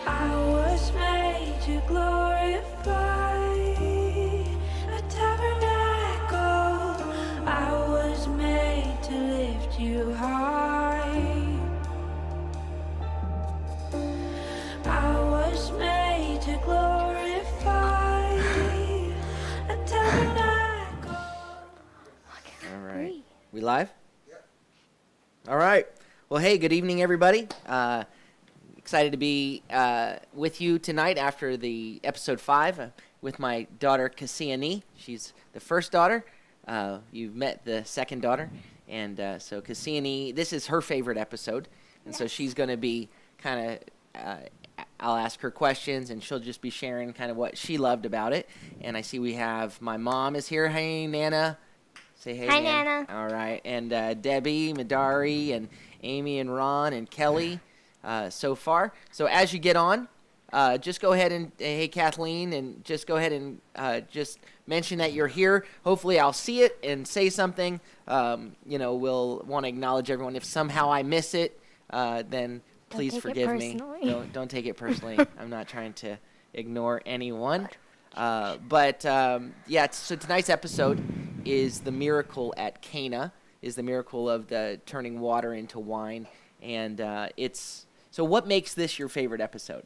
I was made to glorify a tabernacle. I was made to lift you high. I was made to glorify a tabernacle. All right. We live? All right. Well, hey, good evening, everybody. Excited to be with you tonight after the episode 5 with my daughter, Cana. She's the first daughter. You've met the second daughter. And so Cana, this is her favorite episode. And so she's going to be kind of, I'll ask her questions, and she'll just be sharing kind of what she loved about it. And I see we have my mom is here. Hey, Nana. Say hey, Hi, Nana. Nana. All right. And Debbie, Madari, and Amy, and Ron, and Kelly so far. So as you get on, just go ahead and, hey, Kathleen, and just go ahead and just mention that you're here. Hopefully I'll see it and say something. We'll want to acknowledge everyone. If somehow I miss it, then please forgive me. Don't take it personally. I'm not trying to ignore anyone. So tonight's episode is the miracle at Cana, is the miracle of the turning water into wine. And so what makes this your favorite episode?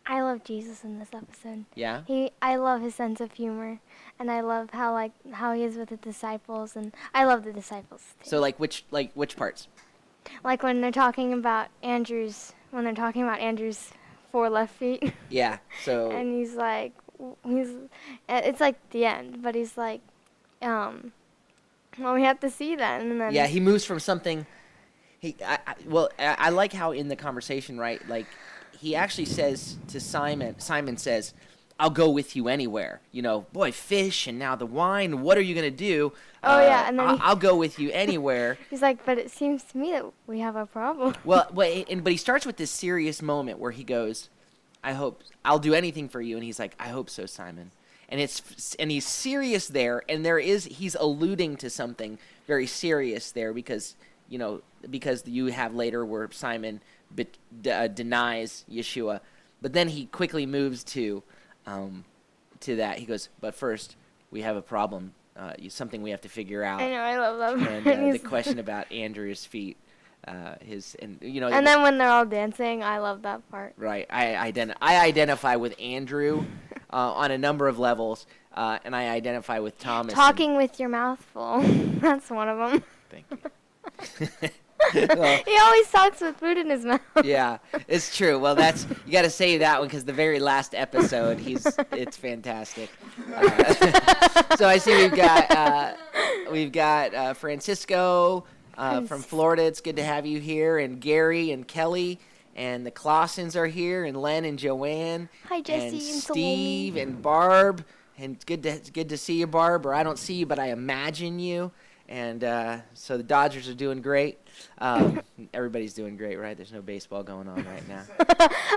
I love Jesus in this episode. Yeah? I love his sense of humor, and I love how he is with the disciples, and I love the disciples too. So which parts? Like when they're talking about Andrew's 4 left feet. Yeah. So And it's like the end, but he's like, well, we have to see that, and then. yeah, he moves from something. I like how in the conversation, right? Like, he actually says to Simon. Simon says, "I'll go with you anywhere." Boy, fish and now the wine. What are you gonna do? Oh yeah, and then I'll go with you anywhere. he's like, but it seems to me that we have a problem. But he starts with this serious moment where he goes, I'll do anything for you. And he's like, I hope so, Simon. And he's serious there. And he's alluding to something very serious there because you have later where Simon denies Yeshua. But then he quickly moves to that. He goes, but first we have a problem, something we have to figure out. I know, I love that. And the question about Andrew's feet. And then when they're all dancing, I love that part. Right, I identify with Andrew on a number of levels, and I identify with Thomas. Talking with your mouth full, that's one of them. Thank you. Well, he always talks with food in his mouth. Yeah, it's true. Well, you got to say that one because the very last episode, it's fantastic. So I see we've got Francisco. From Florida. It's good to have you here, and Gary and Kelly and the Clausens are here, and Len and Joanne. Hi, Jesse and and Steve Salome. and Barb, and it's good to see you, Barb. Or I don't see you, but I imagine you. And so the Dodgers are doing great. Everybody's doing great, right? There's no baseball going on right now.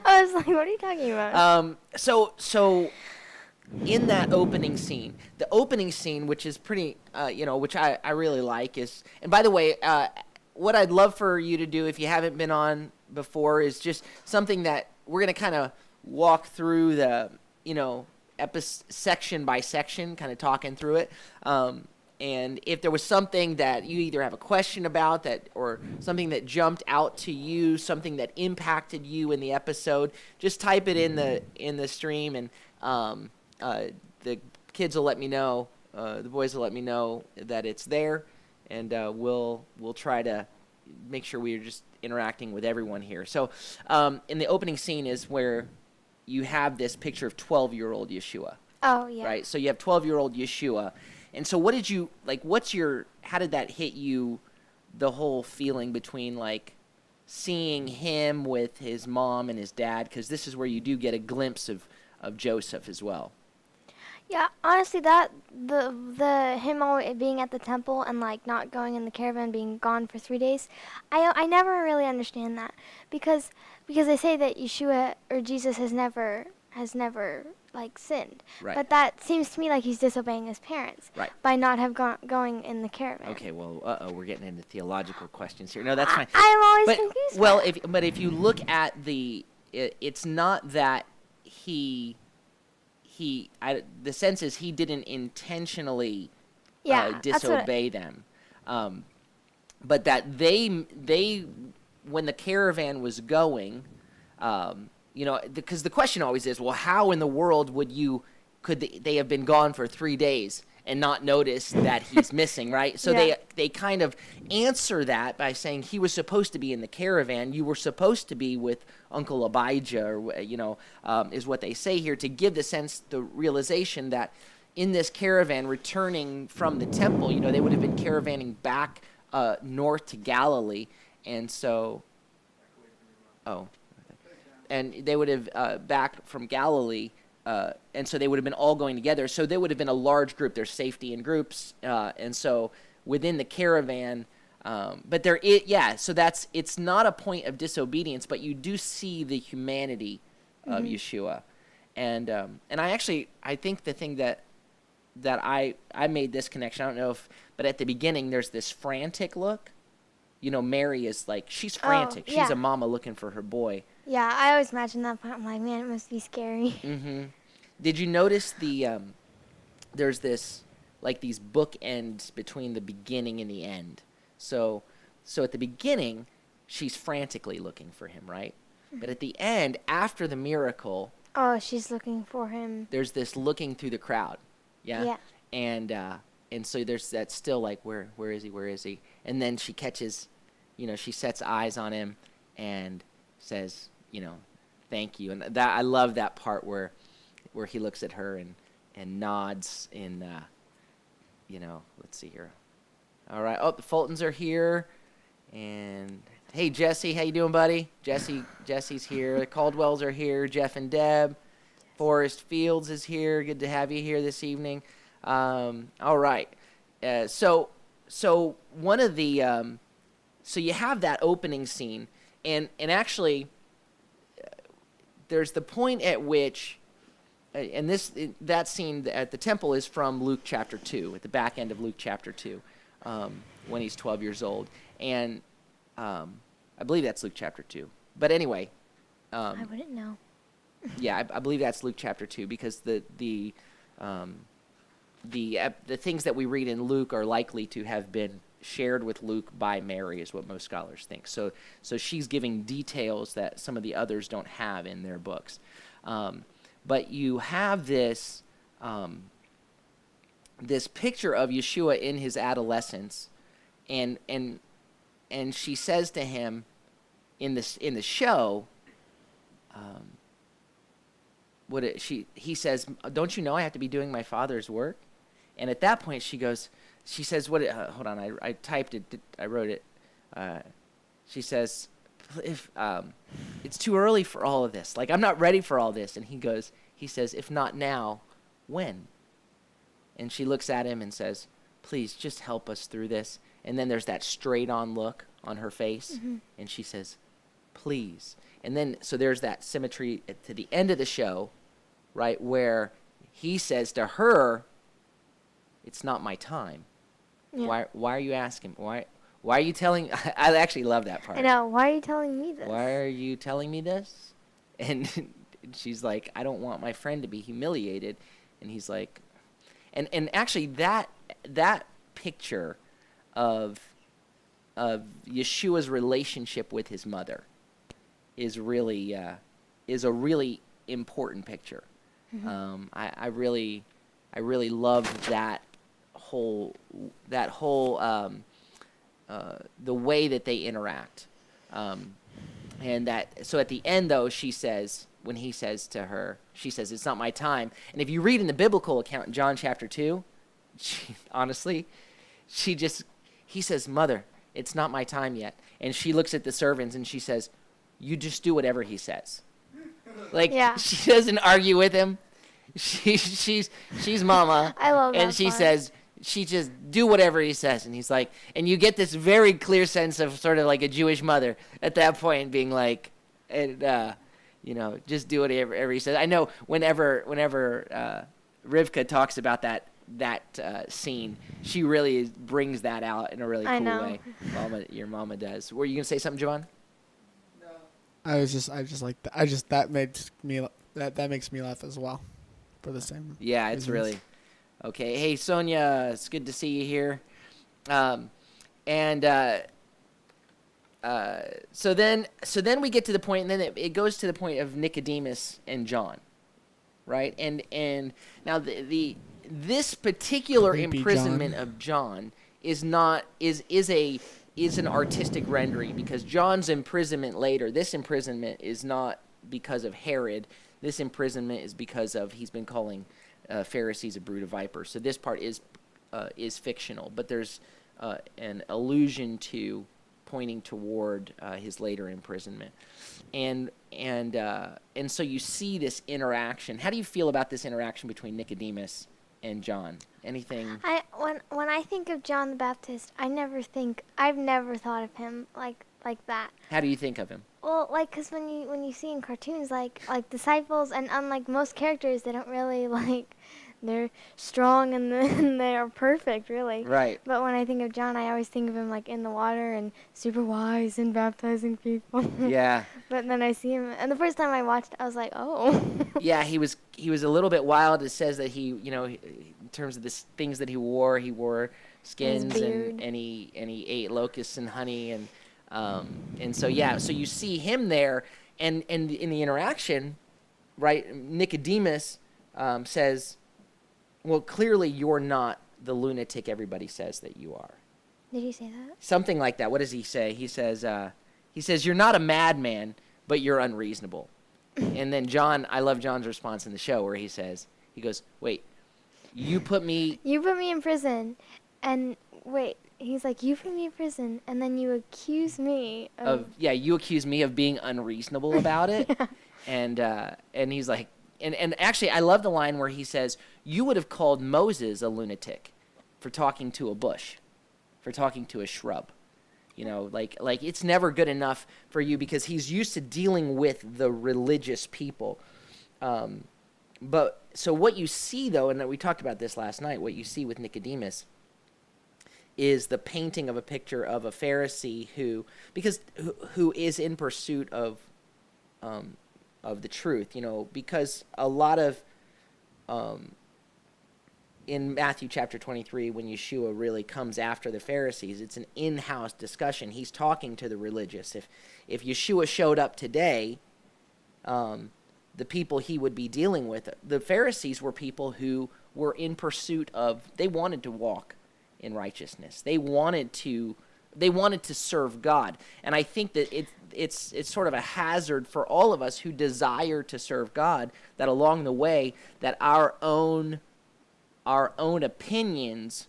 I was like, what are you talking about? So. In that opening scene, which is pretty, which I really like is, and by the way, what I'd love for you to do if you haven't been on before is just something that we're going to kind of walk through the, section by section, kind of talking through it. And if there was something that you either have a question about or something that jumped out to you, something that impacted you in the episode, just type it in the stream and, the kids will let me know, the boys will let me know that it's there, and we'll try to make sure we're just interacting with everyone here. So in the opening scene is where you have this picture of 12-year-old Yeshua. Oh, yeah. Right? So you have 12-year-old Yeshua. And so what did you, how did that hit you, the whole feeling between, seeing him with his mom and his dad? Because this is where you do get a glimpse of Joseph as well. Yeah, honestly, that the him always being at the temple and not going in the caravan, being gone for 3 days, I never really understand that because they say that Yeshua or Jesus has never sinned. Right. But that seems to me like he's disobeying his parents. Right. By not going in the caravan. Okay, well, we're getting into theological questions here. No, that's fine. I'm always but, confused. Well, if you look at it's not that the sense is he didn't intentionally disobey them, but that they when the caravan was going, because the question always is, well, how in the world could they have been gone for 3 days and not notice that he's missing, right? So they kind of answer that by saying he was supposed to be in the caravan. You were supposed to be with Uncle Abijah, or is what they say here, to give the realization that in this caravan returning from the temple, they would have been caravanning back north to Galilee, and so, and they would have back from Galilee. And so they would have been all going together. So there would have been a large group. There's safety in groups. And so within the caravan, but so it's not a point of disobedience, but you do see the humanity of Yeshua. And I think the thing that I made this connection, I don't know but at the beginning there's this frantic look. Mary is like, she's frantic. She's a mama looking for her boy. Yeah, I always imagine that part. I'm like, man, it must be scary. Mm-hmm. Did you notice there's this, like, these bookends between the beginning and the end? So at the beginning, she's frantically looking for him, right? But at the end, after the miracle... Oh, she's looking for him. There's this looking through the crowd, yeah? Yeah. And so there's that still, like, where is he, where is he? And then she catches, she sets eyes on him and says, thank you. And that I love that part where he looks at her and nods in, let's see here. All right. Oh, the Fultons are here. And, hey, Jesse, how you doing, buddy? Jesse's here. The Caldwells are here. Jeff and Deb. Forrest Fields is here. Good to have you here this evening. All right. So one of the, so you have that opening scene, and actually, there's the point at which, and that scene at the temple is from Luke chapter 2, at the back end of Luke chapter 2, when he's 12 years old. And I believe that's Luke chapter 2. But anyway. I wouldn't know. Yeah, I believe that's Luke chapter 2, because the things that we read in Luke are likely to have been shared with Luke by Mary, is what most scholars think. So she's giving details that some of the others don't have in their books. But you have this this picture of Yeshua in his adolescence, and she says to him in the show, he says, "Don't you know I have to be doing my Father's work?" And at that point, she says, "What? Hold on, I typed it. I wrote it." She says, "If it's too early for all of this, like I'm not ready for all this." And he says, "If not now, when?" And she looks at him and says, "Please, just help us through this." And then there's that straight-on look on her face, and she says, "Please." And then so there's that symmetry to the end of the show, right, where he says to her, "It's not my time." Yeah. Why are you asking? Why are you telling? I actually love that part. I know. Why are you telling me this? Why are you telling me this? And she's like, "I don't want my friend to be humiliated." And he's like, and actually that picture of Yeshua's relationship with his mother is a really important picture. I really love that whole the way that they interact, and that. So at the end, though, she says, when he says to her, she says, "It's not my time." And if you read in the biblical account in John chapter 2, he says, "Mother, it's not my time yet." And she looks at the servants and she says, "You just do whatever he says." Like, she doesn't argue with him. She's mama. I love that. And she says, she just do whatever he says. And he's like, and you get this very clear sense of sort of like a Jewish mother at that point being like, just do whatever he says. I know whenever Rivka talks about that scene, she really brings that out in a really cool way. Your mama does. Were you going to say something, Jovan? I just like that. That makes me laugh as well, for the same. Yeah, it's reasons. really okay. Hey, Sonia, it's good to see you here. And so then we get to the point, and then it goes to the point of Nicodemus and John, right? And now this particular Creepy imprisonment John. of John is an artistic rendering, because John's imprisonment later, this imprisonment is not because of Herod. This imprisonment is because of he's been calling Pharisees a brood of vipers. So this part is fictional, but there's an allusion to pointing toward his later imprisonment, and so you see this interaction. How do you feel about this interaction between Nicodemus and John? Anything? When I think of John the Baptist, I've never thought of him like that. How do you think of him? Well, like, 'cause when you see in cartoons, like disciples, and unlike most characters, they don't really they're strong and and they're perfect, really. Right. But when I think of John, I always think of him like in the water and super wise and baptizing people. Yeah. But then I see him, and the first time I watched, I was like, oh. Yeah, he was a little bit wild. It says that he, in terms of the things that he wore skins, and he ate locusts and honey, and so you see him there, and in the interaction, right? Nicodemus says, well, clearly you're not the lunatic everybody says that you are. Did he say that? Something like that. What does he say? He says you're not a madman, but you're unreasonable. And then I love John's response in the show, where he goes, wait, you put me in prison, and wait, he's like, you put me in prison, and then you accuse me you accuse me of being unreasonable about it. Yeah. And he's like, and actually I love the line where he says, you would have called Moses a lunatic for talking to a bush, for talking to a shrub. Like it's never good enough for you, because he's used to dealing with the religious people. But so what you see, though, and we talked about this last night, what you see with Nicodemus is the painting of a picture of a Pharisee who is in pursuit of the truth, because a lot of in Matthew chapter 23, when Yeshua really comes after the Pharisees, it's an in-house discussion. He's talking to the religious. If Yeshua showed up today, the people he would be dealing with, the Pharisees were people who were in pursuit of, they wanted to walk in righteousness. They wanted to serve God. And I think that it's sort of a hazard for all of us who desire to serve God, that along the way, that our own opinions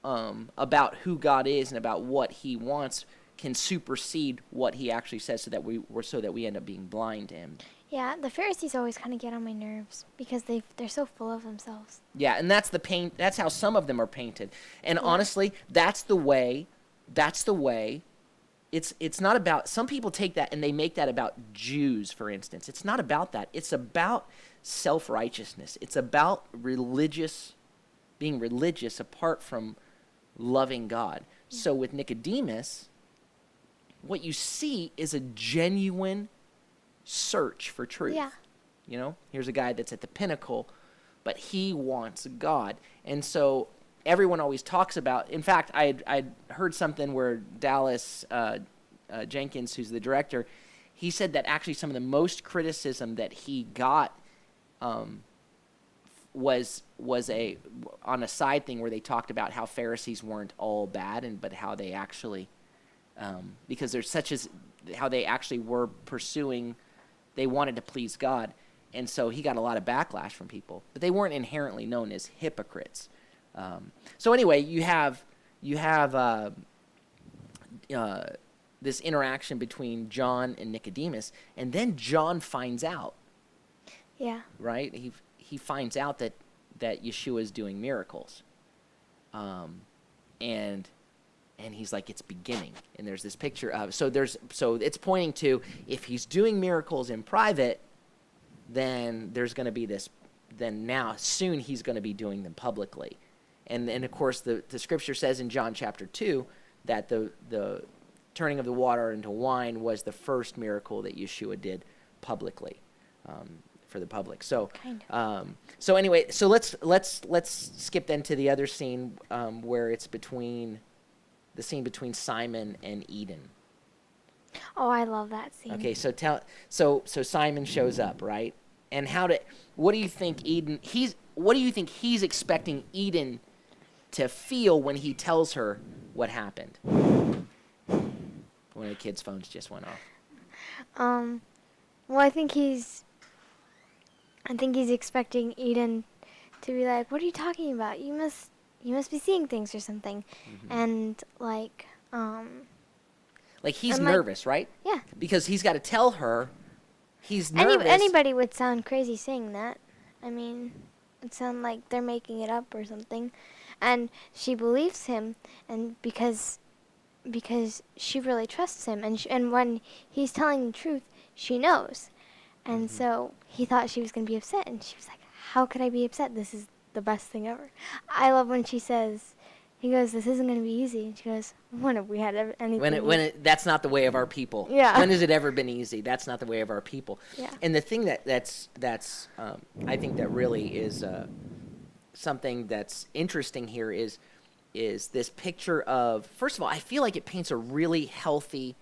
about who God is and about what he wants can supersede what he actually says, so that we end up being blind to him. Yeah, the Pharisees always kind of get on my nerves, because they're so full of themselves. Yeah, and that's how some of them are painted. And honestly, that's the way it's not about, some people take that and they make that about Jews, for instance. It's not about that. It's about self-righteousness. It's about being religious apart from loving God. Yeah. So with Nicodemus, what you see is a genuine search for truth. Yeah. Here's a guy that's at the pinnacle, but he wants God. And so everyone always talks about, in fact, I'd heard something where Dallas Jenkins, who's the director, he said that actually some of the most criticism that he got was on a side thing, where they talked about how Pharisees weren't all bad, but how they actually, because there's how they actually were pursuing, they wanted to please God, and so he got a lot of backlash from people, but they weren't inherently known as hypocrites. So anyway, you have this interaction between John and Nicodemus, and then John finds out. Yeah. Right? He finds out that Yeshua is doing miracles, and he's like, it's beginning. And there's this picture of, so it's pointing to, if he's doing miracles in private, then there's going to be this. Then now soon he's going to be doing them publicly. And of course, the scripture says in John chapter 2 that turning of the water into wine was the first miracle that Yeshua did publicly, for the public. So, Kind so anyway, so let's skip then to the other scene, where it's the scene between Simon and Eden. Oh, I love that scene. Okay, so Simon shows up, right? And what do you think he's expecting Eden to feel when he tells her what happened? One of the kids' phones just went off. Well, I think he's expecting Eden to be like, "What are you talking about? You must be seeing things or something," and like he's and, like, nervous, right? yeah. Because he's got to tell her he's nervous. Anybody would sound crazy saying that. I mean, it sound like they're making it up or something, and she believes him, and because she really trusts him, and when he's telling the truth, she knows. And so he thought she was going to be upset, and she was like, "How could I be upset? This is the best thing ever." I love when she says, he goes, "This isn't going to be easy." And she goes, "When have we had anything?" That's not the way of our people. Yeah. When has it ever been easy? That's not the way of our people. Yeah. And the thing that's I think that really is something that's interesting here is this picture of, first of all, I feel like it paints a really healthy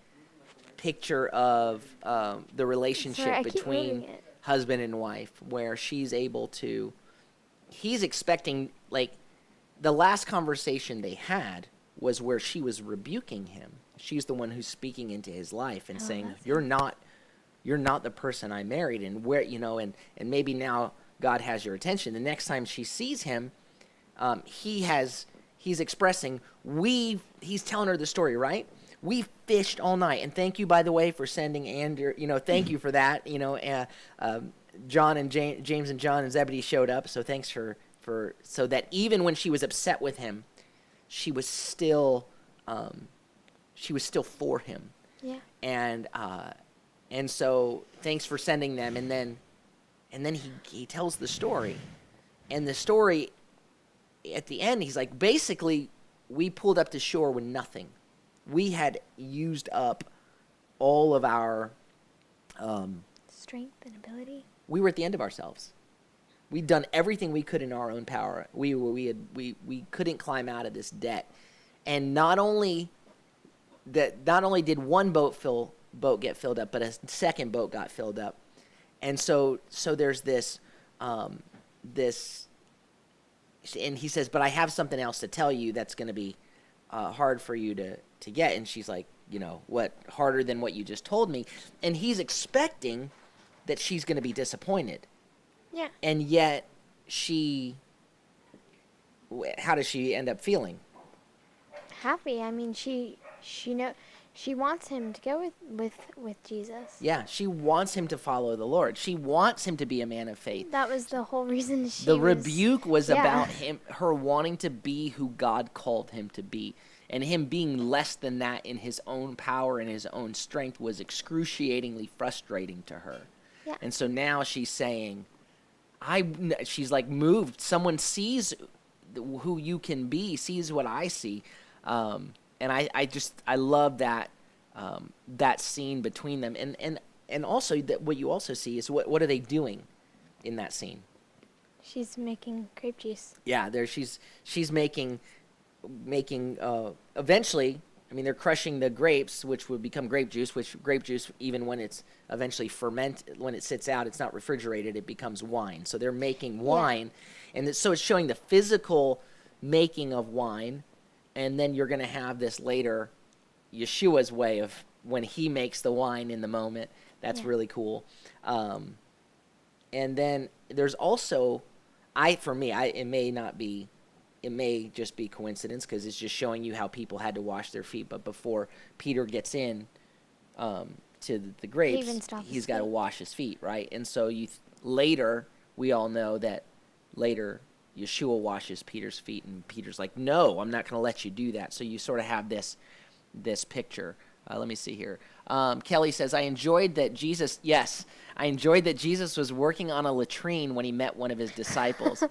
picture of the relationship Sorry, I keep between moving it. husband and wife, where he's expecting, like, the last conversation they had was where she was rebuking him. She's the one who's speaking into his life and saying, you're not the person I married, and where, and maybe now God has your attention. The next time she sees him, he's expressing, he's telling her the story, right? We fished all night, and thank you, by the way, for sending Andrew. Thank you for that. John and James and John and Zebedee showed up, so thanks for so that even when she was upset with him, she was still for him. Yeah. And so thanks for sending them, and then he tells the story, and the story at the end, he's like, basically, we pulled up to shore with nothing. We had used up all of our Strength and ability. We were at the end of ourselves. We'd done everything we could in our own power. We couldn't climb out of this debt, and not only did one boat get filled up, but a second boat got filled up, and so there's this, and he says, but I have something else to tell you that's going to be hard for you to get. And she's like, what, harder than what you just told me? And he's expecting that she's going to be disappointed. Yeah. And yet how does she end up feeling? Happy. I mean, she wants him to go with Jesus. Yeah, she wants him to follow the Lord. She wants him to be a man of faith. That was the whole reason rebuke was about her wanting to be who God called him to be. And him being less than that in his own power and his own strength was excruciatingly frustrating to her. Yeah. And so now she's saying, she's like moved. Someone sees who you can be, sees what I see. And I love that scene between them. And also that what you also see is what are they doing in that scene? She's making grape juice. Yeah, she's making eventually, I mean, they're crushing the grapes, which would become grape juice, even when it's eventually fermented, when it sits out, it's not refrigerated, it becomes wine. So they're making wine, and so it's showing the physical making of wine, and then you're going to have this later, Yeshua's way of when he makes the wine in the moment. That's really cool. And then there's also, it may just be coincidence because it's just showing you how people had to wash their feet. But before Peter gets in to the grapes, he's got to wash his feet, right? And so later, we all know that later Yeshua washes Peter's feet, and Peter's like, no, I'm not going to let you do that. So you sort of have this picture. Let me see here. Kelly says, I enjoyed that Jesus was working on a latrine when he met one of his disciples,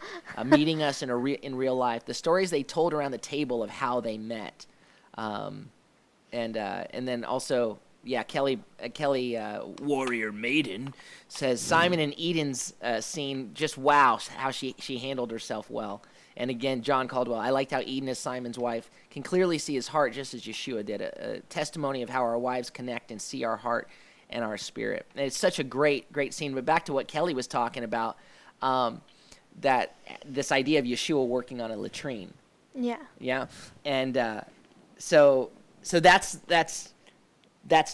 meeting us in real life. The stories they told around the table of how they met. And then also, yeah, Kelly, Warrior Maiden, says Simon and Eden's scene, just wow, how she handled herself well. And again, John Caldwell, I liked how Eden, as Simon's wife, can clearly see his heart just as Yeshua did, a testimony of how our wives connect and see our heart and our spirit. And it's such a great scene. But back to what Kelly was talking about, that this idea of Yeshua working on a latrine. Yeah. Yeah, and so that's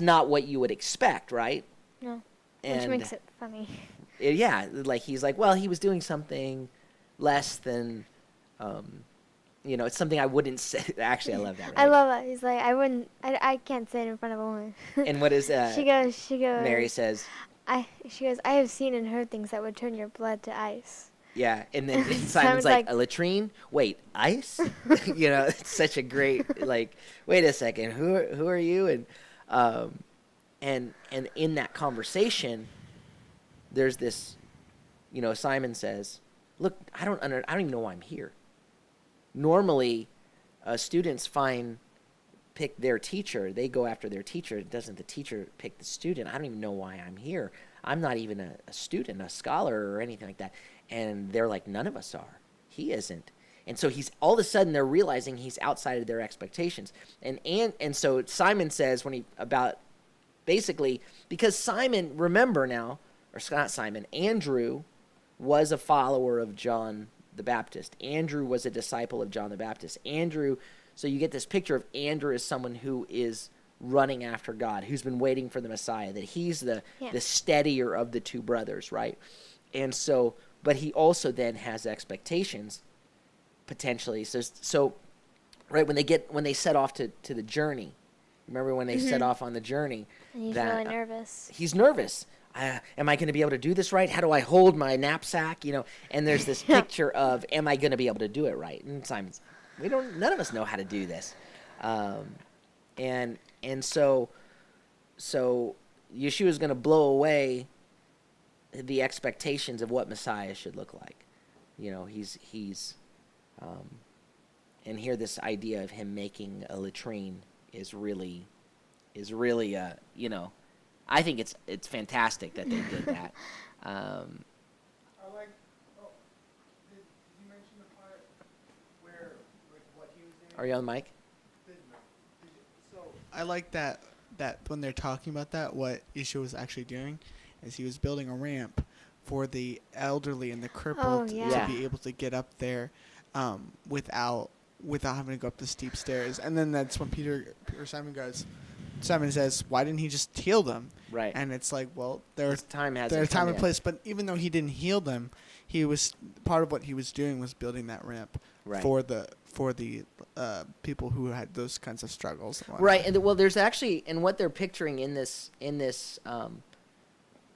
not what you would expect, right? No. And Which makes it funny. Yeah, like he's like, well, he was doing something less than, it's something I wouldn't say. Actually, I love that. Right? I love it. He's like, I can't say it in front of a woman. And what is She goes. Mary says, She goes, I have seen and heard things that would turn your blood to ice. yeah, and then Simon's like, a latrine? Wait, ice? It's such a great, like, wait a second, who are you? And in that conversation, there's this, Simon says, look, I don't even know why I'm here. Normally, students pick their teacher. They go after their teacher. Doesn't the teacher pick the student? I don't even know why I'm here. I'm not even a student, a scholar, or anything like that. And they're like, none of us are. He isn't. And so he's all of a sudden they're realizing he's outside of their expectations. And so Simon says basically, because Simon, remember now, or not Simon, Andrew was a follower of John the Baptist. Andrew was a disciple of John the Baptist. So you get this picture of Andrew as someone who is running after God, who's been waiting for the Messiah, that he's the steadier of the two brothers, right? And so, but he also then has expectations, potentially. So right, when they set off to the journey, remember when they set off on the journey? And he's really nervous. He's nervous. Am I going to be able to do this right? How do I hold my knapsack? And there's this picture of, am I going to be able to do it right? And Simon's, none of us know how to do this. And so Yeshua's going to blow away the expectations of what Messiah should look like. He's and here this idea of him making a latrine is really I think it's fantastic that they did that. I like. Oh, did you mention the part where what he was doing? Are you on the mic? So I like that when they're talking about that, what Yeshua was actually doing is he was building a ramp for the elderly and the crippled to be able to get up there without having to go up the steep stairs. And then that's when Simon says, why didn't he just heal them? Right. And it's like, well, there's time and yet. place. But even though he didn't heal them, he was part of what he was doing was building that ramp for the people who had those kinds of struggles. Right. And there's actually, and what they're picturing in this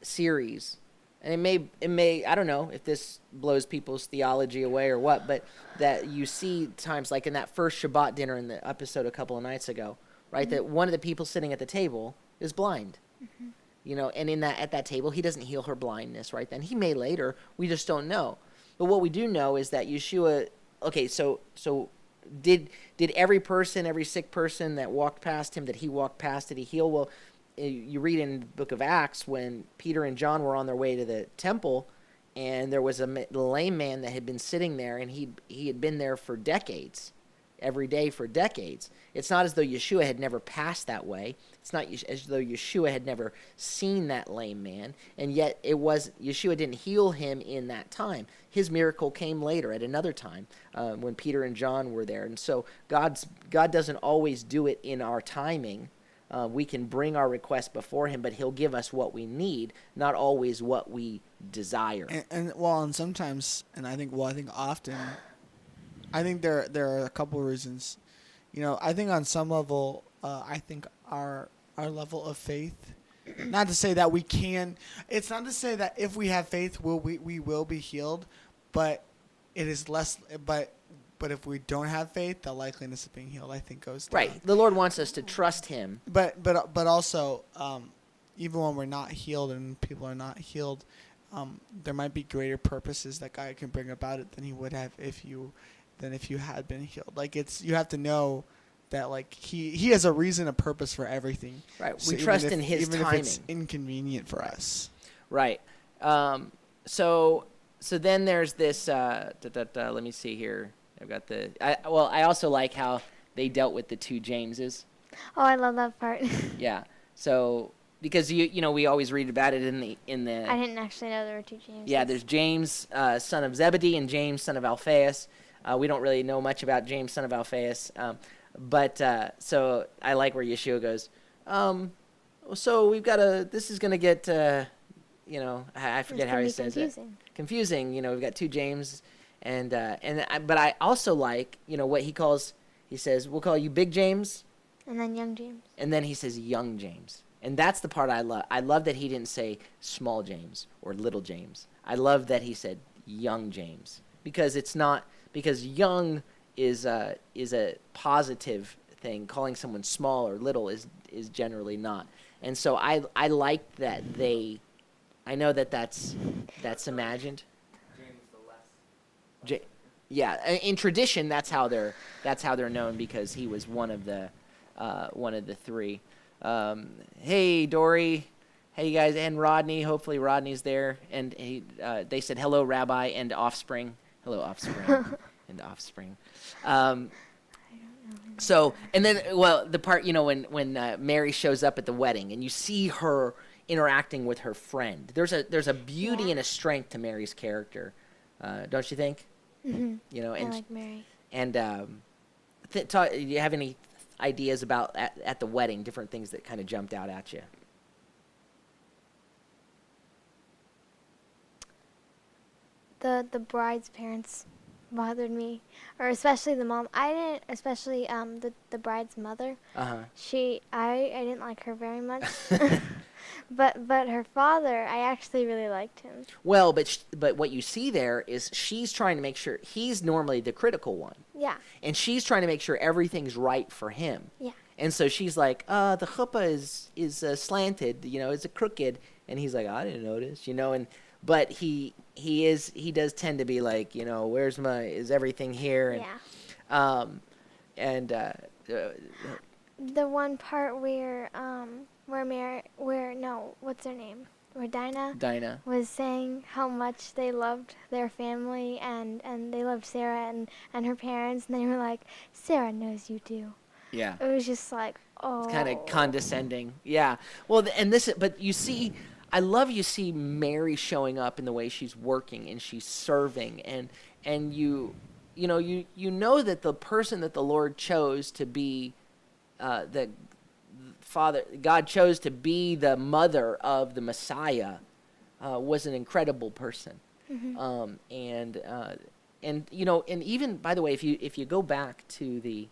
series, and it may I don't know if this blows people's theology away or what, but that you see times like in that first Shabbat dinner in the episode a couple of nights ago. Right, that one of the people sitting at the table is blind, and at that table he doesn't heal her blindness right then. He may later. We just don't know. But what we do know is that Yeshua. Okay, so did every sick person that walked past him, that he walked past, did he heal? Well, you read in the book of Acts when Peter and John were on their way to the temple, and there was a lame man that had been sitting there, and he had been there for decades. Every day for decades. It's not as though Yeshua had never passed that way. It's not as though Yeshua had never seen that lame man, and yet Yeshua didn't heal him in that time. His miracle came later at another time when Peter and John were there. And so God doesn't always do it in our timing. We can bring our request before him, but he'll give us what we need, not always what we desire. And sometimes, and I think often, I think there are a couple of reasons. I think on some level, I think our level of faith, not to say that we can, it's not to say that if we have faith, we will be healed, but it is less, but if we don't have faith, the likeliness of being healed, I think, goes down. Right. The Lord wants us to trust him. But also, even when we're not healed and people are not healed, there might be greater purposes that God can bring about it than he would have if you had been healed. Like you have to know that like he has a reason, a purpose for everything. Right. So We even trust if- in his even timing. if it's inconvenient for us. Right. So then there's this. Let me see here. I've got the. I also like how they dealt with the two Jameses. Oh, I love that part. Yeah. So because we always read about it in the. I didn't actually know there were two Jameses. Yeah, there's James, son of Zebedee, and James, son of Alphaeus. We don't really know much about James, son of Alphaeus, but so I like where Yeshua goes. So we've got this is going to get, I forget how he says confusing. it. Confusing. We've got two James, but I also like, what he calls. He says, "We'll call you Big James," And then young James. and then he says, "Young James." And that's the part I love. I love that he didn't say small James or little James. I love that he said young James because young is a positive thing. Calling someone small or little is generally not. And so I like that I know that's imagined. James the less. Yeah, in tradition that's how they're known because he was one of the three. Hey, Dory. Hey, you guys, and Rodney. Hopefully Rodney's there. And they said, hello, Rabbi, and offspring. Hello, offspring, and offspring. So, and then, the part, when Mary shows up at the wedding, and you see her interacting with her friend. There's a beauty and a strength to Mary's character, don't you think? Mm-hmm. And I like Mary. And do you have any ideas about at the wedding, different things that kind of jumped out at you? The bride's parents bothered me, or especially the mom. I didn't, especially the bride's mother. Uh-huh. I didn't like her very much. But her father, I actually really liked him. Well, but what you see there is she's trying to make sure he's normally the critical one. Yeah. And she's trying to make sure everything's right for him. Yeah. And so she's like, the chuppah is slanted, it's a crooked. And he's like, I didn't notice, but he does tend to be like, is everything here? And, Yeah. The one part where what's her name? Where Dinah was saying how much they loved their family and they loved Sarah and her parents, and they were like, Sarah knows you do. Yeah. It was just like, oh. It's kind of condescending. Yeah. Well, but you see, I love you see Mary showing up in the way she's working and she's serving and you know that the person that the Lord chose to be the Father, God chose to be the mother of the Messiah, was an incredible person. Mm-hmm. And even, by the way, if you go back to the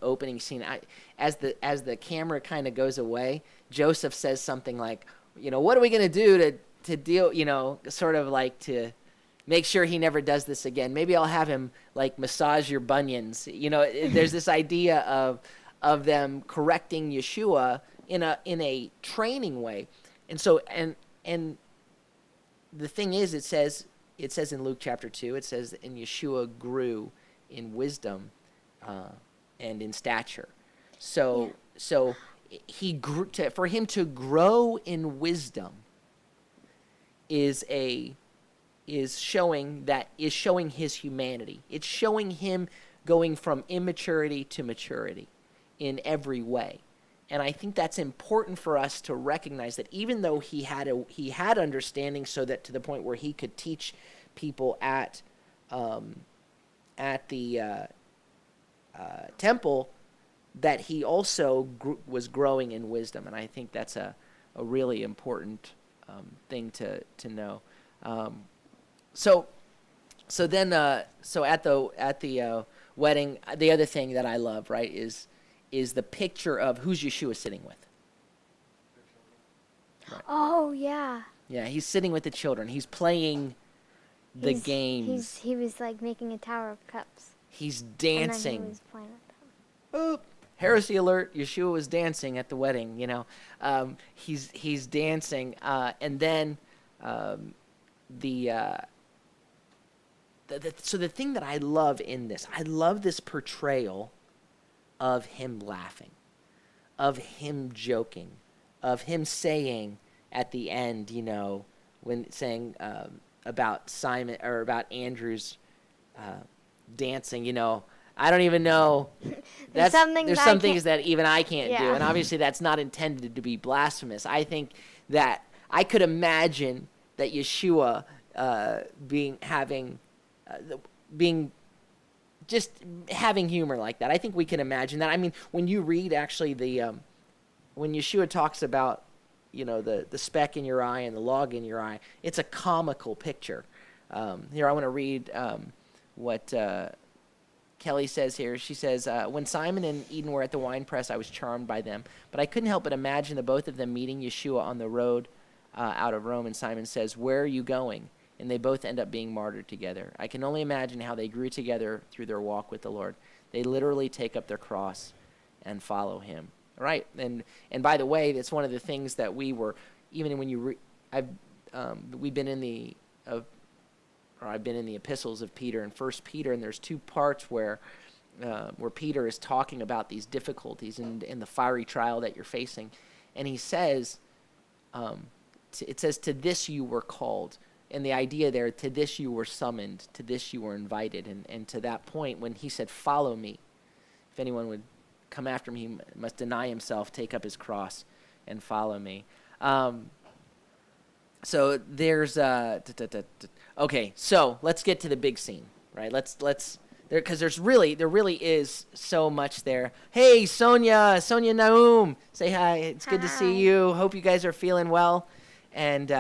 opening scene, as the camera kind of goes away, Joseph says something like, what are we going to do to deal, sort of like to make sure he never does this again. Maybe I'll have him like massage your bunions. There's this idea of them correcting Yeshua in a training way. And so and the thing is, it says in Luke chapter 2, it says, and Yeshua grew in wisdom and in stature. So he grew for him to grow in wisdom is showing his humanity. It's showing him going from immaturity to maturity in every way. And I think that's important for us to recognize that even though he had understanding, so that to the point where he could teach people at the temple, that he also was growing in wisdom. And I think that's a really important thing to know. So then at the wedding, the other thing that I love, right, is the picture of who's Yeshua sitting with. Right. Oh, yeah. Yeah, he's sitting with the children. He's playing the games. He was like making a tower of cups. He's dancing. And then he was playing with them. Oop. Heresy alert! Yeshua was dancing at the wedding. He's dancing, and then so the thing that I love in this, I love this portrayal of him laughing, of him joking, of him saying at the end, when saying about Simon or about Andrew's dancing, I don't even know. There's some things that even I can't do, Yeah. and obviously that's not intended to be blasphemous. I think that I could imagine that Yeshua having humor like that. I think we can imagine that. I mean, when you read actually when Yeshua talks about the speck in your eye and the log in your eye, it's a comical picture. Here, I want to read what Kelly says here. She says, when Simon and Eden were at the wine press, I was charmed by them, but I couldn't help but imagine the both of them meeting Yeshua on the road out of Rome, and Simon says, "Where are you going?" And they both end up being martyred together. I can only imagine how they grew together through their walk with the Lord. They literally take up their cross and follow him. Right? And by the way, that's one of the things that we were, even when we've been in the I've been in the epistles of Peter and First Peter, and there's two parts where Peter is talking about these difficulties and the fiery trial that you're facing, and he says, it says, "To this you were called," and the idea there, to this you were summoned, to this you were invited, and to that point when he said, "Follow me," if anyone would come after me, he must deny himself, take up his cross, and follow me. So there's okay. So let's get to the big scene, right? Let's because there really is so much there. Hey, Sonia Naum, say hi. It's good to see Hi. you. Hope you guys are feeling well. And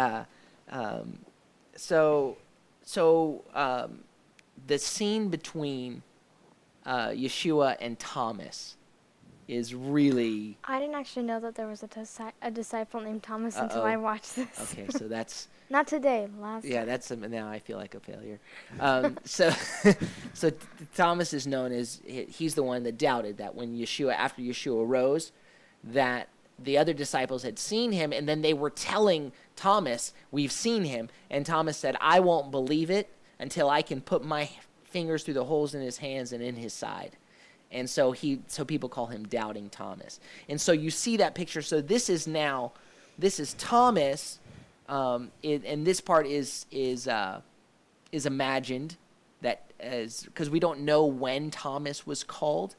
so the scene between Yeshua and Thomas is really I didn't actually know that there was a disciple named Thomas until Uh-oh. I watched this. okay. So that's. Not today, last Yeah, time. that's now I feel like a failure. So Thomas is known as he's the one that doubted that after Yeshua rose, that the other disciples had seen him, and then they were telling Thomas, "We've seen him," and Thomas said, "I won't believe it until I can put my fingers through the holes in his hands and in his side." And so people call him Doubting Thomas. And so you see that picture. So this is Thomas. And this part is imagined that because we don't know when Thomas was called.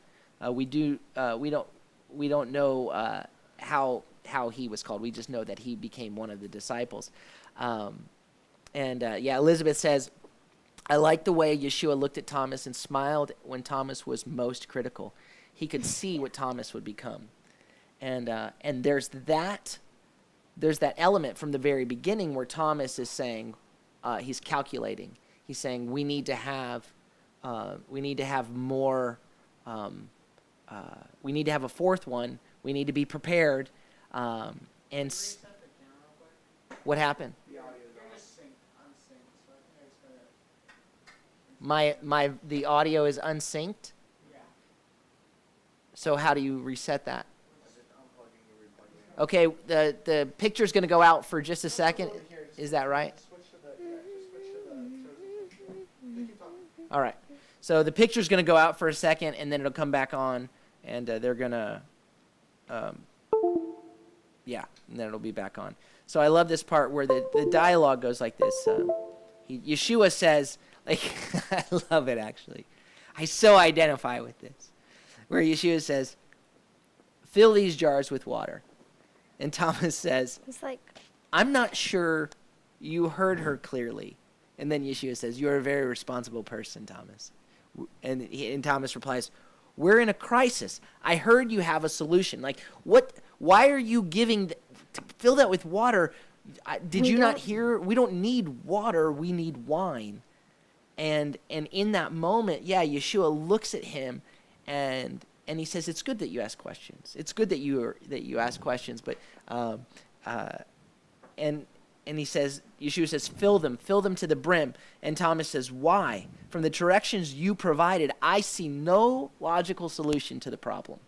We don't know how he was called. We just know that he became one of the disciples. Elizabeth says, "I like the way Yeshua looked at Thomas and smiled when Thomas was most critical. He could see what Thomas would become." And there's that element from the very beginning where Thomas is saying, he's calculating. He's saying we need to have more. We need to have a fourth one. We need to be prepared. What happened? The audio is unsynced. So how do you reset that? Okay, the picture's going to go out for just a second. Is that right? All right. So the picture's going to go out for a second, and then it'll come back on, and they're going to, and then it'll be back on. So I love this part where the dialogue goes like this. Yeshua says, I love it actually. I so identify with this. Where Yeshua says, "Fill these jars with water." And Thomas says, It's like, "I'm not sure you heard her clearly." And then Yeshua says, "You're a very responsible person, Thomas." And Thomas replies, "We're in a crisis. I heard you have a solution." Like, what? Why are you to fill that with water? Did you not hear? We don't need water. We need wine. And in that moment, Yeshua looks at him, and he says, "It's good that you ask questions. It's good that you ask questions." But and he says, Yeshua says, fill them to the brim. And Thomas says, "Why? From the directions you provided, I see no logical solution to the problem."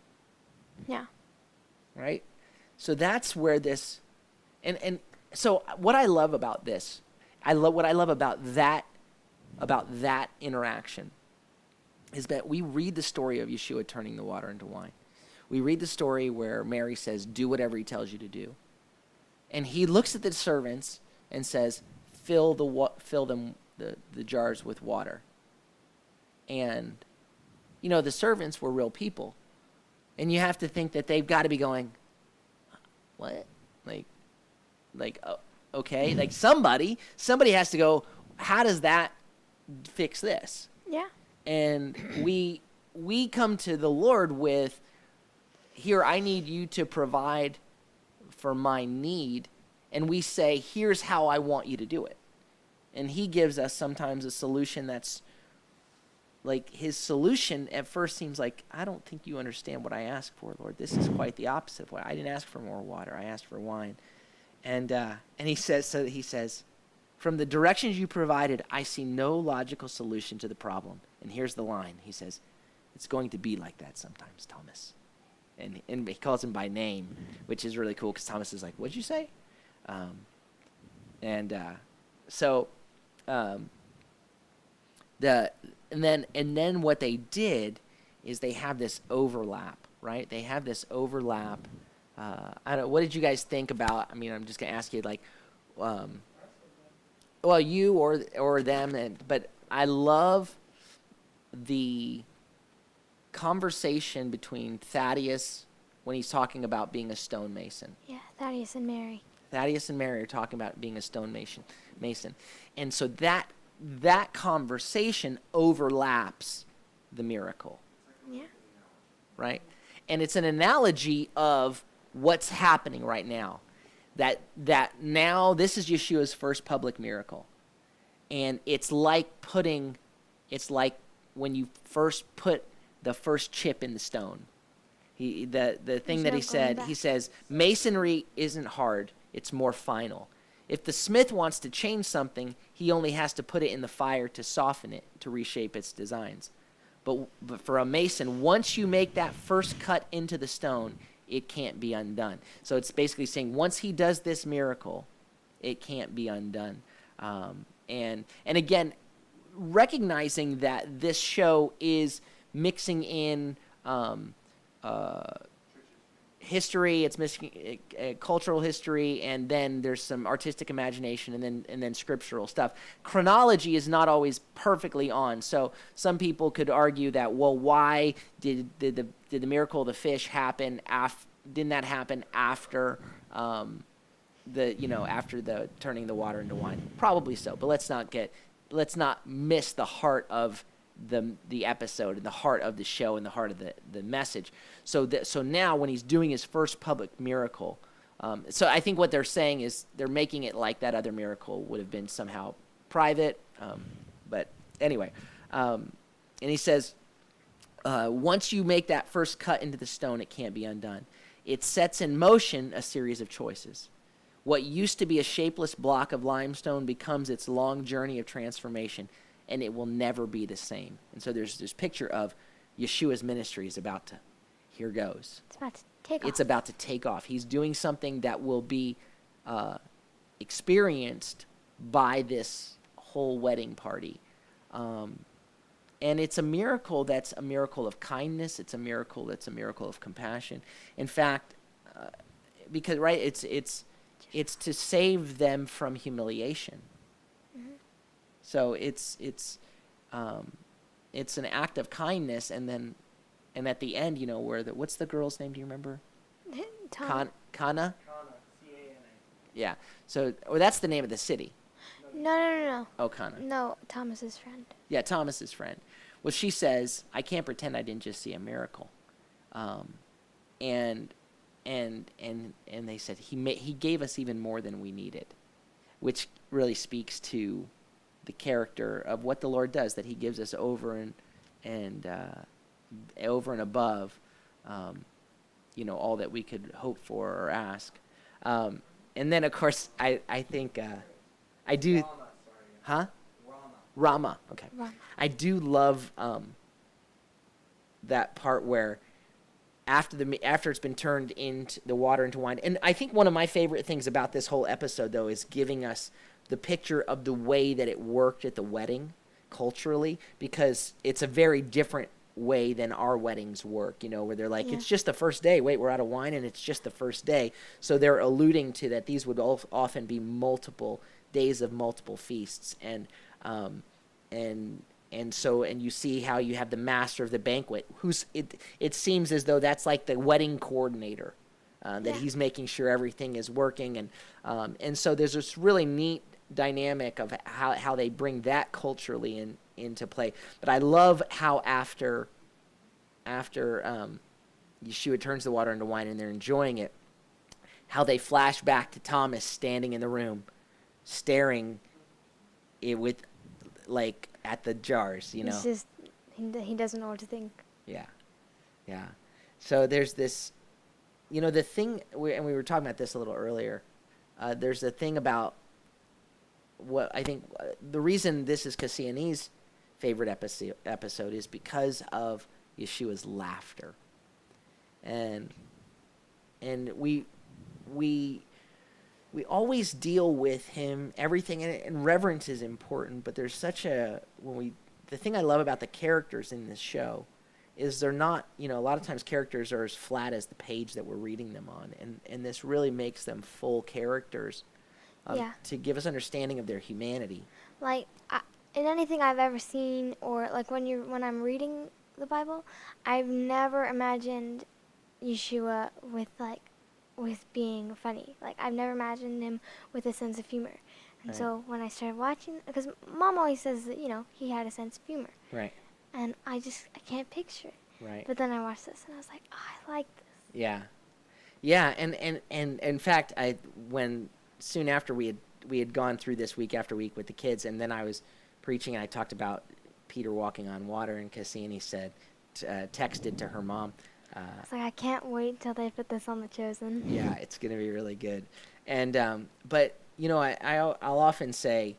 yeah. Right? So that's where this, and so what I love about this, what I love about that interaction is that we read the story of Yeshua turning the water into wine. We read the story where Mary says, do whatever he tells you to do. And he looks at the servants and says, fill the jars with water. And, the servants were real people. And you have to think that they've got to be going, what? Okay. Like somebody has to go, how does that fix this? Yeah. And we come to the Lord with, here, I need you to provide for my need. And we say, here's how I want you to do it. And he gives us sometimes a solution that's like, his solution at first seems like, I don't think you understand what I asked for, Lord. This is quite the opposite of what I didn't ask for more water. I asked for wine. And he says, from the directions you provided, I see no logical solution to the problem. And here's the line. He says, it's going to be like that sometimes, Thomas. And he calls him by name, which is really cool because Thomas is like, what'd you say? And then what they did is they have this overlap, right? They have this overlap. What did you guys think about? I mean, I'm just gonna ask you, like, well, you or them, but I love the conversation between Thaddeus when he's talking about being a stonemason. Yeah, Thaddeus and Mary. Thaddeus and Mary are talking about being a stonemason. And so that conversation overlaps the miracle. Yeah. Right? And it's an analogy of what's happening right now. That now this is Yeshua's first public miracle. And it's like when you first put the first chip in the stone. The thing that he said, he says, masonry isn't hard, it's more final. If the smith wants to change something, he only has to put it in the fire to soften it, to reshape its designs. But for a mason, once you make that first cut into the stone, it can't be undone. So it's basically saying once he does this miracle, it can't be undone. And again, recognizing that this show is mixing in history, it's missing cultural history, and then there's some artistic imagination, and then scriptural stuff. Chronology is not always perfectly on, so some people could argue that, well, why did the miracle of the fish happen? Didn't that happen after after the turning the water into wine? Probably so, but let's not miss the heart of the episode and the heart of the show and the heart of the message. So now when he's doing his first public miracle, so I think what they're saying is they're making it like that other miracle would have been somehow private. But anyway, and he says, once you make that first cut into the stone, it can't be undone. It sets in motion a series of choices. What used to be a shapeless block of limestone becomes its long journey of transformation, and it will never be the same. And so there's this picture of Yeshua's ministry is about to, here goes. It's about to take off. It's about to take off. He's doing something that will be experienced by this whole wedding party. And it's a miracle that's a miracle of kindness. It's a miracle that's a miracle of compassion. In fact, because, right, it's to save them from humiliation. So it's an act of kindness, and at the end, what's the girl's name? Do you remember? Cana. Cana, C-A-N-A. Yeah. So, or that's the name of the city. No. Oh, Cana. No, Thomas's friend. Yeah, Thomas's friend. Well, she says, "I can't pretend I didn't just see a miracle," and they said he gave us even more than we needed, which really speaks to the character of what the Lord does, that he gives us over and above, all that we could hope for or ask. And then, of course, I think I do. Rama, sorry. Huh? Rama. Okay. Rama. I do love that part where after it's been turned into the water into wine. And I think one of my favorite things about this whole episode, though, is giving us the picture of the way that it worked at the wedding. culturally, because it's a very different way than our weddings work, where they're like, Yeah. it's just the first day. Wait, we're out of wine and it's just the first day. So they're alluding to that these would often be multiple days of multiple feasts. And you see how you have the master of the banquet, it seems as though that's like the wedding coordinator, that Yeah. he's making sure everything is working. And so there's this really neat dynamic of how they bring that culturally into play. But I love how after Yeshua turns the water into wine and they're enjoying it, how they flash back to Thomas standing in the room, staring it with like at the jars, It's just he doesn't know what to think. Yeah. So there's this, the thing, and we were talking about this a little earlier. There's a thing about what I think the reason this is Cassiani's favorite episode is because of Yeshua's laughter, and we always deal with him, everything, and reverence is important, but there's such the thing I love about the characters in this show is they're not, a lot of times characters are as flat as the page that we're reading them on, and this really makes them full characters, to give us understanding of their humanity. Like in anything I've ever seen, or like when I'm reading the Bible, I've never imagined Yeshua with being funny. Like I've never imagined him with a sense of humor. And Right. so when I started watching, because Mom always says that he had a sense of humor, Right. and I can't picture it. Right. But then I watched this and I was like, oh, I like this. Yeah, and in fact, when soon after we had gone through this week after week with the kids, and then I was preaching and I talked about Peter walking on water, and Cassini said, texted to her mom. I was like, I can't wait till they put this on The Chosen. Yeah, it's gonna be really good, and but I'll often say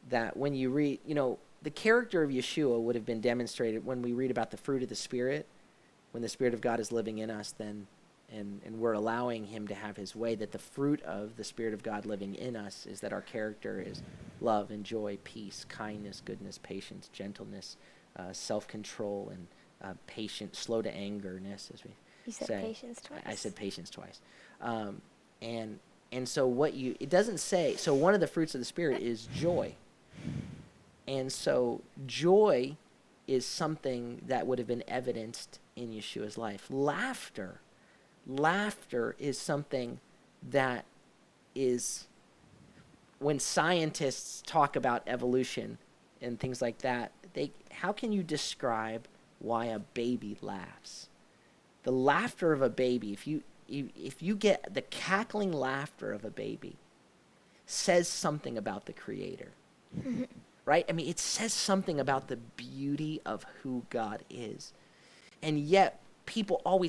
that when you read, the character of Yeshua would have been demonstrated when we read about the fruit of the Spirit, when the Spirit of God is living in us, then. And we're allowing him to have his way, that the fruit of the Spirit of God living in us is that our character is love and joy, peace, kindness, goodness, patience, gentleness, self-control, and patient, slow to angerness, as we You said say. patience twice. I said patience twice. And so it doesn't say, so one of the fruits of the Spirit is joy. And so joy is something that would have been evidenced in Yeshua's life. Laughter is something that is, when scientists talk about evolution and things like that, how can you describe why a baby laughs? The laughter of a baby, if you get the cackling laughter of a baby, says something about the Creator. Right? I mean, it says something about the beauty of who God is. And yet, people always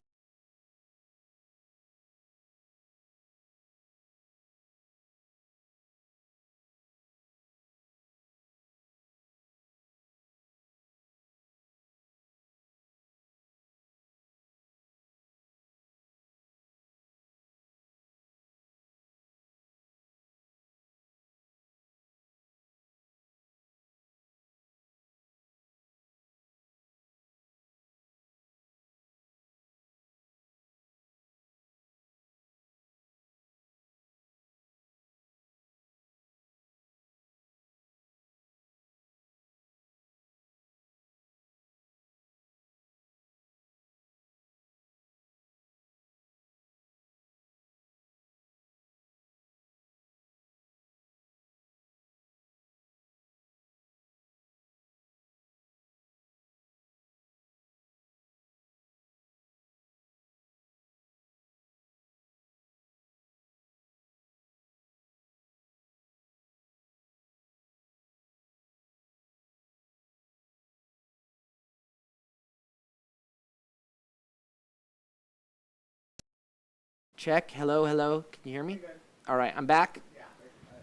check. Hello. Can you hear me? All right, I'm back.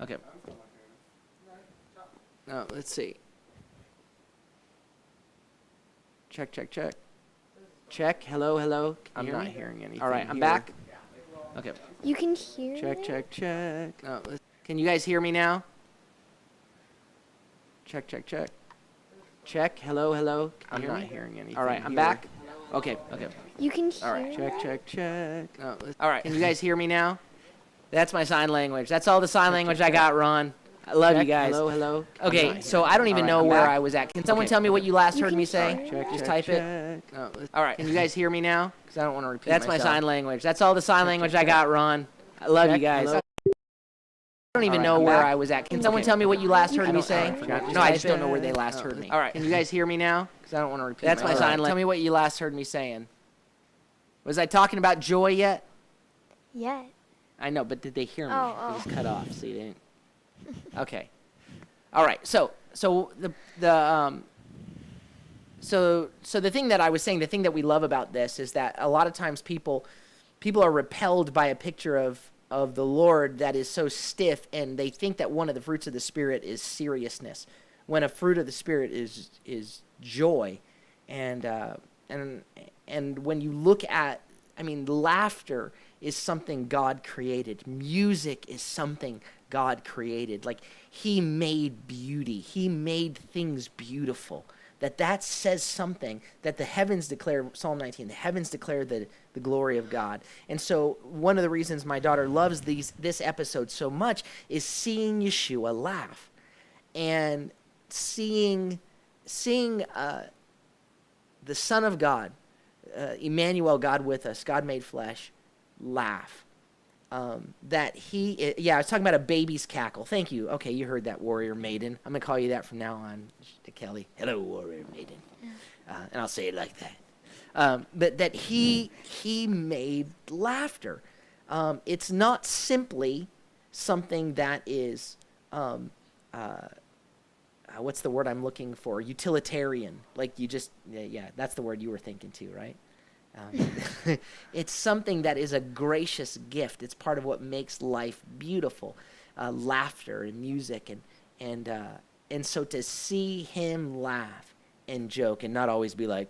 Okay. No, let's see. Check. Check. Hello. Can you I'm hear not me? hearing anything. All right, I'm here. back. Okay. You can hear me? Check. No, can you guys hear me now? Check. Check. Hello, hello. Can you I'm hear not me? hearing anything. All right, I'm here. back. Okay. You can hear. All right. Check. Oh, All right. can you guys hear me now? That's my sign language. That's all the sign language I got, Ron. I love you guys. Hello. Okay, so I don't even know where I was at. Can someone tell me what you last You heard can me say? hear. Just type it. it. All right. Can you guys hear me now? Because I don't want to repeat That's my myself. sign language. That's all the sign language I got, Ron. I love you guys. Hello. I don't even All right, know I'm where back. I was at. Can someone tell me what you last heard me say? I forgot. No, I just don't know where they last heard me. All right. Can you guys hear me now? Because I don't want to repeat That's my myself. sign language. Tell me what you last heard me saying. Was I talking about joy yet? Yeah. I know, but did they hear me? Oh, It was cut off, so you didn't. Okay. All right. So the thing that I was saying, the thing that we love about this is that a lot of times people are repelled by a picture of the Lord that is so stiff, and they think that one of the fruits of the Spirit is seriousness, when a fruit of the Spirit is joy, and when you look at, I mean, laughter is something God created. Music is something God created. Like, he made beauty. He made things beautiful. That says something, that the heavens declare, Psalm 19, the heavens declare the glory of God. And so one of the reasons my daughter loves this episode so much is seeing Yeshua laugh, and seeing the Son of God, Emmanuel, God with us, God made flesh, laugh. I was talking about a baby's cackle. Thank you. Okay, you heard that, warrior maiden. I'm going to call you that from now on, to Kelly. Hello, warrior maiden. And I'll say it like that. But that he made laughter. It's not simply something that is, what's the word I'm looking for? Utilitarian. Like you just, yeah, that's the word you were thinking too, right? It's something that is a gracious gift. It's part of what makes life beautiful, laughter and music, and so to see him laugh and joke and not always be like,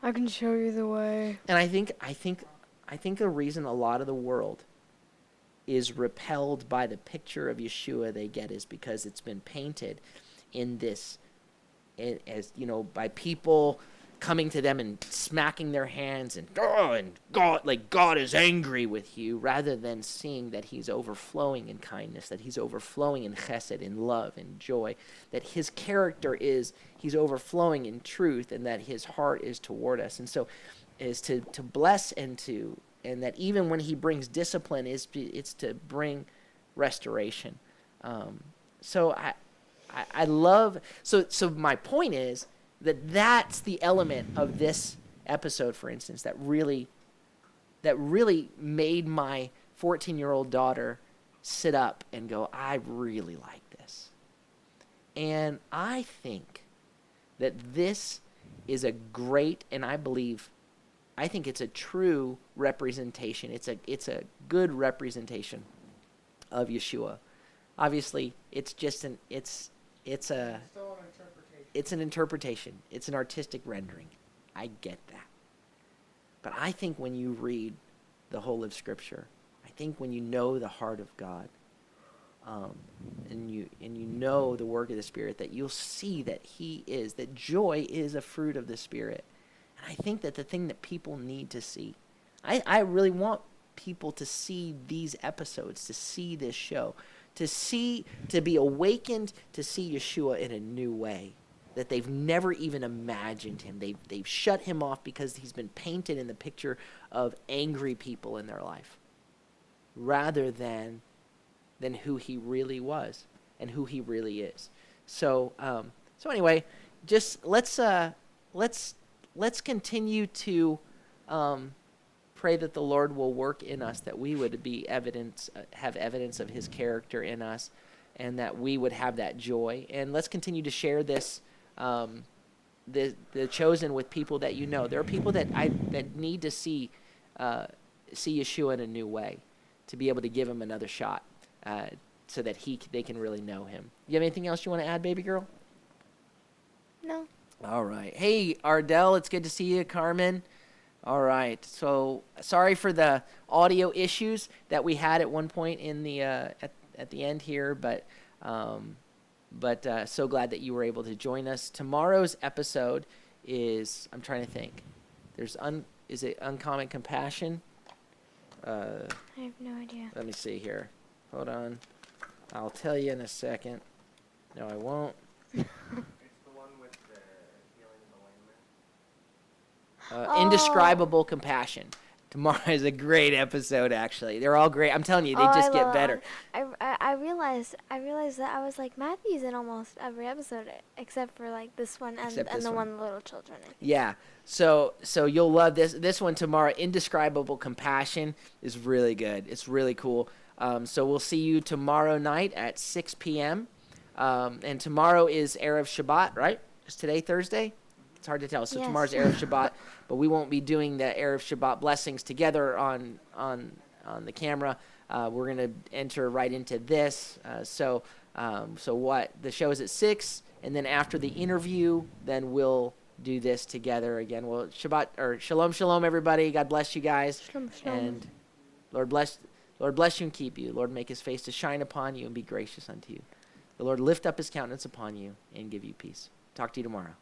I can show you the way. and I think the reason a lot of the world is repelled by the picture of Yeshua they get is because it's been painted in this, as you know, by people coming to them and smacking their hands and God is angry with you, rather than seeing that he's overflowing in kindness, that he's overflowing in chesed, in love, in joy, that his character he's overflowing in truth, and that his heart is toward us. And so is to bless and that even when he brings discipline, it's to bring restoration. So I love, so my point is that's the element of this episode, for instance, that really made my 14-year-old daughter sit up and go, I really like this. And I think that this is a great, and I think it's a true representation. It's a good representation of Yeshua. Obviously, it's just it's an interpretation. It's an artistic rendering. I get that. But I think when you read the whole of Scripture, I think when you know the heart of God, and you know the work of the Spirit, that you'll see that joy is a fruit of the Spirit. And I think that the thing that people need to see, I really want people to see these episodes, to see this show, to be awakened to see Yeshua in a new way, that they've never even imagined him. They've shut him off because he's been painted in the picture of angry people in their life, rather than who he really was and who he really is. So anyway, just let's continue to pray that the Lord will work in us, that we would be have evidence of his character in us, and that we would have that joy. And let's continue to share this, the chosen, with people that you know. There are people that need to see Yeshua in a new way, to be able to give him another shot, so that they can really know him. You have anything else you want to add, baby girl? No. All right. Hey, Ardell, it's good to see you. Carmen. All right. So sorry for the audio issues that we had at one point in the at the end here, but But so glad that you were able to join us. Tomorrow's episode is, I'm trying to think. Is it Uncommon Compassion? I have no idea. Let me see here. Hold on. I'll tell you in a second. No, I won't. It's the one with the healing of the lame man. Indescribable Compassion. Tomorrow is a great episode, actually. They're all great. I'm telling you, they Oh, just I get love better. I realized that I was like, Matthew's in almost every episode except for like this one and Except this the one. one the little children. I think. Yeah. So you'll love this one tomorrow. Indescribable Compassion is really good. It's really cool. So we'll see you tomorrow night at 6 p.m. And tomorrow is Erev Shabbat, right? Is today Thursday? It's hard to tell. So Yes. tomorrow's Erev Shabbat, but we won't be doing the Erev Shabbat blessings together on the camera. We're gonna enter right into this. So what? The show is at 6, and then after the interview, then we'll do this together again. Well, Shalom, Shalom, everybody. God bless you guys. Shalom, shalom. And Lord bless you and keep you. Lord make his face to shine upon you and be gracious unto you. The Lord lift up his countenance upon you and give you peace. Talk to you tomorrow.